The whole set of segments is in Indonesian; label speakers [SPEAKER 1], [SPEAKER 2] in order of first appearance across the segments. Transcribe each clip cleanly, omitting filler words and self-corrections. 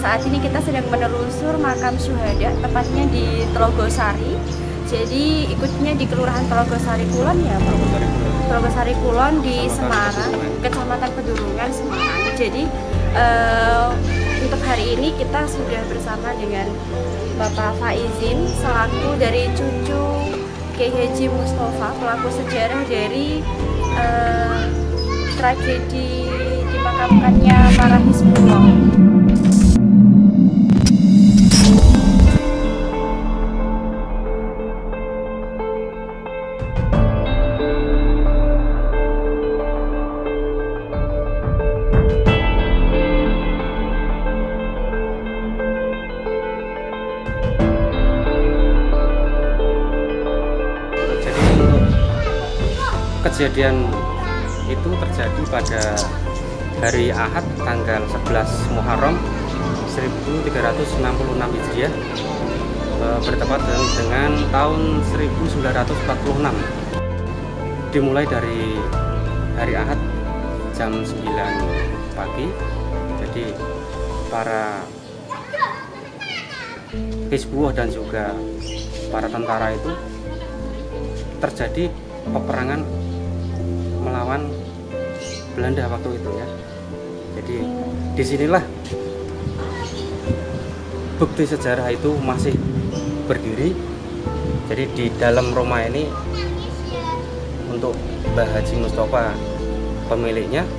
[SPEAKER 1] Saat ini kita sedang menelusur makam syuhada, tepatnya di Telogosari. Jadi ikutnya di Kelurahan Telogosari Kulon ya, Pak. Telogosari Kulon di Semarang, Kecamatan Pedurungan, Semarang. Jadi untuk hari ini kita sudah bersama dengan Bapak Faizin selaku dari cucu Kiai Haji Mustafa, pelaku sejarah dari tragedi dimakamkannya para Hizbullah.
[SPEAKER 2] Kejadian itu terjadi pada hari Ahad tanggal 11 Muharram 1366 Hijriah, bertepatan dengan tahun 1946. Dimulai dari hari Ahad jam 9 pagi. Jadi para Hizbullah dan juga para tentara itu terjadi peperangan melawan Belanda waktu itu ya. Jadi disinilah bukti sejarah itu masih berdiri. Jadi di dalam rumah ini untuk Mbah Haji Mustafa pemiliknya,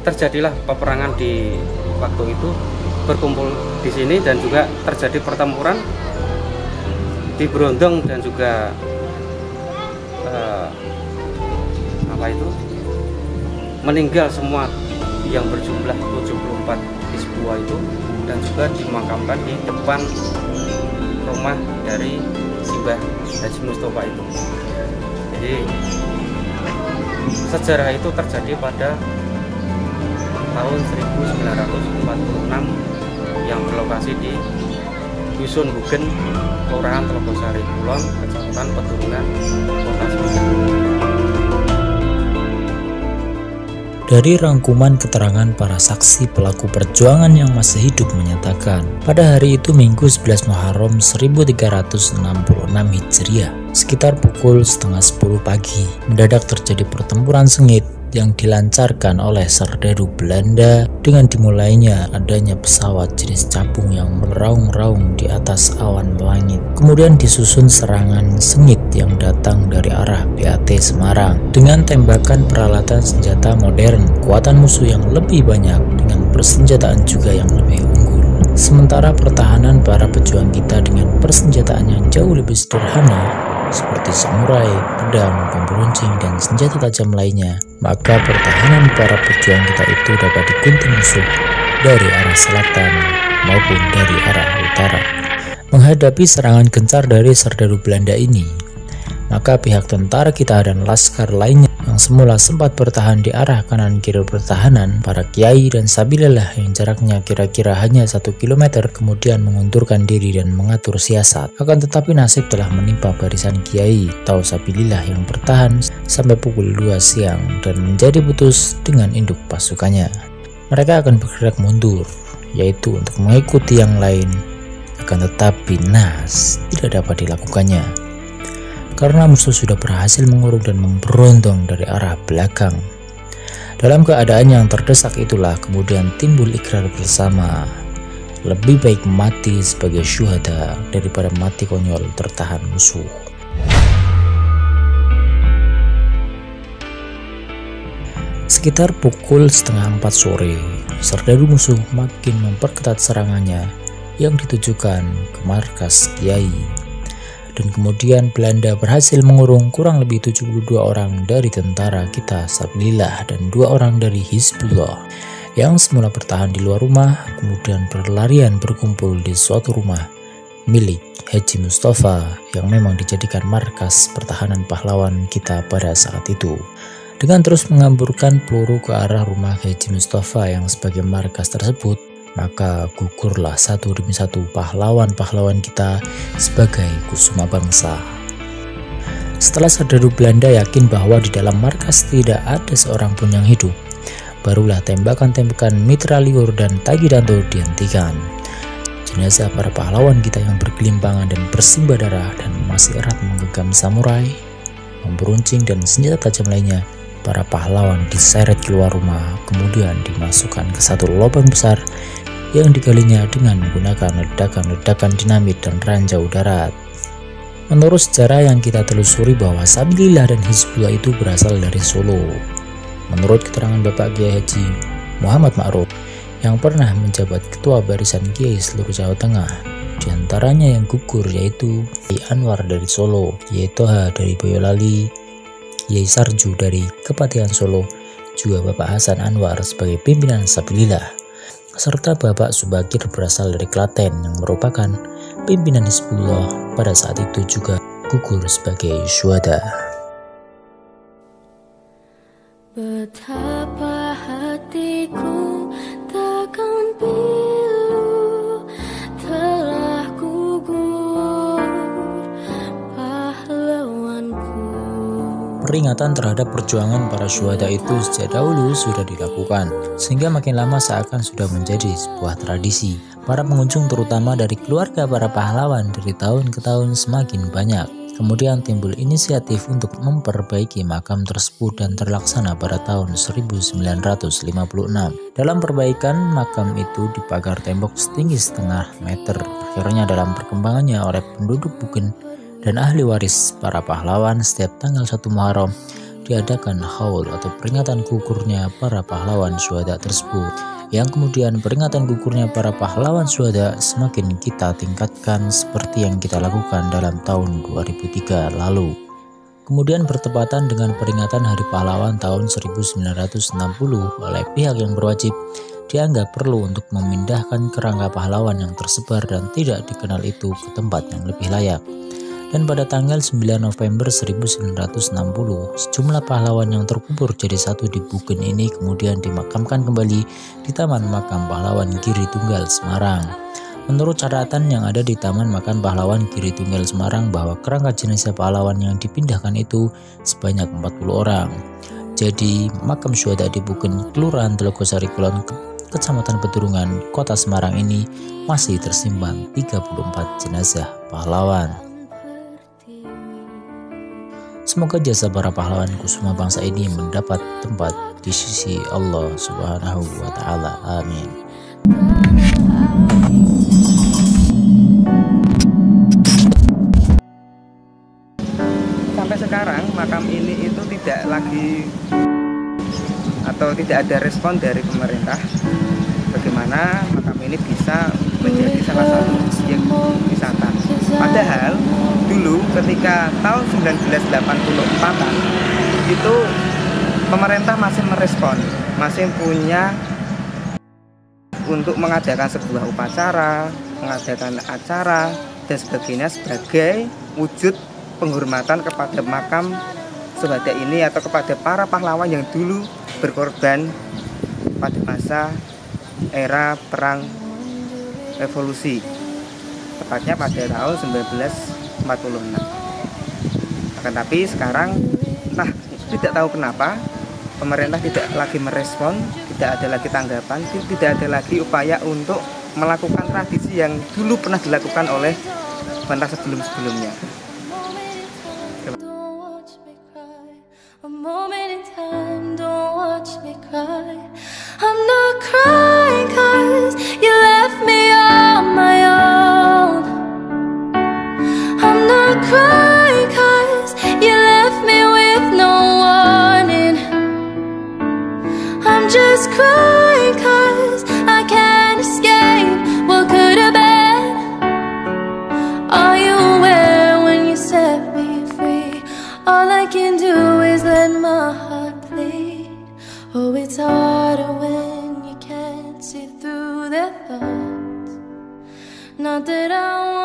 [SPEAKER 2] terjadilah peperangan di waktu itu, berkumpul di sini dan juga terjadi pertempuran di Brondong dan juga meninggal semua yang berjumlah 74 Hizbullah itu, dan juga dimakamkan di depan rumah dari Mbah Haji Mustafa itu. Jadi sejarah itu terjadi pada tahun 1946 yang berlokasi di Dusun Bugen, Kelurahan Telogosari Kulon, Kecamatan Pedurungan, Kota Semarang.
[SPEAKER 3] Dari rangkuman keterangan para saksi pelaku perjuangan yang masih hidup menyatakan, pada hari itu Minggu 11 Muharram 1366 Hijriah, sekitar pukul setengah 10 pagi, mendadak terjadi pertempuran sengit yang dilancarkan oleh serdadu Belanda dengan dimulainya adanya pesawat jenis capung yang meraung-raung di atas awan langit. Kemudian disusun serangan sengit yang datang dari arah BAT Semarang dengan tembakan peralatan senjata modern, kekuatan musuh yang lebih banyak dengan persenjataan juga yang lebih unggul. Sementara pertahanan para pejuang kita dengan persenjataan yang jauh lebih sederhana seperti samurai, pedang, bambu runcing, dan senjata tajam lainnya, maka pertahanan para pejuang kita itu dapat digunting musuh dari arah selatan maupun dari arah utara. Menghadapi serangan gencar dari serdadu Belanda ini, maka pihak tentara kita dan laskar lainnya yang semula sempat bertahan di arah kanan kiri pertahanan, para kiai dan sabilillah yang jaraknya kira-kira hanya 1 km kemudian mengundurkan diri dan mengatur siasat. Akan tetapi nasib telah menimpa barisan kiai atau sabilillah yang bertahan sampai pukul 2 siang dan menjadi putus dengan induk pasukannya. Mereka akan bergerak mundur, yaitu untuk mengikuti yang lain, akan tetapi nas tidak dapat dilakukannya karena musuh sudah berhasil mengurung dan memberondong dari arah belakang. Dalam keadaan yang terdesak itulah kemudian timbul ikrar bersama, lebih baik mati sebagai syuhada daripada mati konyol tertahan musuh. Sekitar pukul setengah 4 sore, serdadu musuh makin memperketat serangannya yang ditujukan ke markas Kiai. Dan kemudian Belanda berhasil mengurung kurang lebih 72 orang dari tentara kita sabilillah dan 2 orang dari Hizbullah yang semula bertahan di luar rumah, kemudian berlarian berkumpul di suatu rumah milik Haji Mustafa yang memang dijadikan markas pertahanan pahlawan kita pada saat itu. Dengan terus mengamburkan peluru ke arah rumah Haji Mustafa yang sebagai markas tersebut, maka gugurlah satu demi satu pahlawan-pahlawan kita sebagai kusuma bangsa. Setelah serdadu Belanda yakin bahwa di dalam markas tidak ada seorang pun yang hidup, barulah tembakan-tembakan mitraliur dan Tagidanto dihentikan. Jenazah para pahlawan kita yang bergelimpangan dan bersimbah darah dan masih erat menggenggam samurai, memberuncing dan senjata tajam lainnya, para pahlawan diseret keluar rumah, kemudian dimasukkan ke satu lubang besar yang digalinya dengan menggunakan ledakan-ledakan dinamit dan ranjau darat. Menurut sejarah yang kita telusuri bahwa Sabilillah dan Hizbullah itu berasal dari Solo. Menurut keterangan Bapak Kiai Haji Muhammad Ma'ruf yang pernah menjabat ketua barisan Kiai seluruh Jawa Tengah, diantaranya yang gugur yaitu Kiai Anwar dari Solo, Kiai Toha dari Boyolali, Kiai Sarju dari Kepatihan Solo, juga Bapak Hasan Anwar sebagai pimpinan Sabilillah, serta Bapak Subakir berasal dari Klaten yang merupakan pimpinan Hizbullah pada saat itu juga gugur sebagai syuhada.
[SPEAKER 4] Betapa hatiku takkan pilu telah gugur pahlawanku.
[SPEAKER 3] Peringatan terhadap perjuangan para syuhada itu sejak dahulu sudah dilakukan, sehingga makin lama seakan sudah menjadi sebuah tradisi. Para pengunjung terutama dari keluarga para pahlawan dari tahun ke tahun semakin banyak. Kemudian timbul inisiatif untuk memperbaiki makam tersebut dan terlaksana pada tahun 1956. Dalam perbaikan makam itu dipagar tembok setinggi setengah meter. Akhirnya dalam perkembangannya oleh penduduk Buken dan ahli waris para pahlawan, setiap tanggal 1 Muharram diadakan haul atau peringatan gugurnya para pahlawan syuhada tersebut, yang kemudian peringatan gugurnya para pahlawan syuhada semakin kita tingkatkan seperti yang kita lakukan dalam tahun 2003 lalu. Kemudian bertepatan dengan peringatan Hari Pahlawan tahun 1960 oleh pihak yang berwajib, dianggap perlu untuk memindahkan kerangka pahlawan yang tersebar dan tidak dikenal itu ke tempat yang lebih layak. Dan pada tanggal 9 November 1960, sejumlah pahlawan yang terkubur jadi satu di Buken ini kemudian dimakamkan kembali di Taman Makam Pahlawan Giri Tunggal Semarang. Menurut catatan yang ada di Taman Makam Pahlawan Giri Tunggal Semarang bahwa kerangka jenazah pahlawan yang dipindahkan itu sebanyak 40 orang. Jadi makam syuhada di Buken, Kelurahan Telogosari Kulon, Kecamatan Pedurungan, Kota Semarang ini masih tersimpan 34 jenazah pahlawan. Semoga jasa para pahlawan kusuma bangsa ini mendapat tempat di sisi Allah Subhanahu wa Ta'ala. Amin.
[SPEAKER 2] Sampai sekarang makam ini itu tidak lagi atau tidak ada respon dari pemerintah bagaimana makam ini bisa menjadi salah satu objek wisata. Padahal dulu ketika tahun 1984 itu pemerintah masih merespon, masih punya untuk mengadakan sebuah upacara, mengadakan acara dan sebagainya sebagai wujud penghormatan kepada makam syuhada ini atau kepada para pahlawan yang dulu berkorban pada masa era perang revolusi, tepatnya pada tahun 1946. Akan tapi sekarang tidak tahu kenapa pemerintah tidak lagi merespon, tidak ada lagi tanggapan, tidak ada lagi upaya untuk melakukan tradisi yang dulu pernah dilakukan oleh pemerintah sebelum-sebelumnya.
[SPEAKER 4] Crying 'cause I can't escape what could have been. Are you aware when you set me free? All I can do is let my heart bleed. Oh, it's harder when you can't see through their thoughts. Not that I want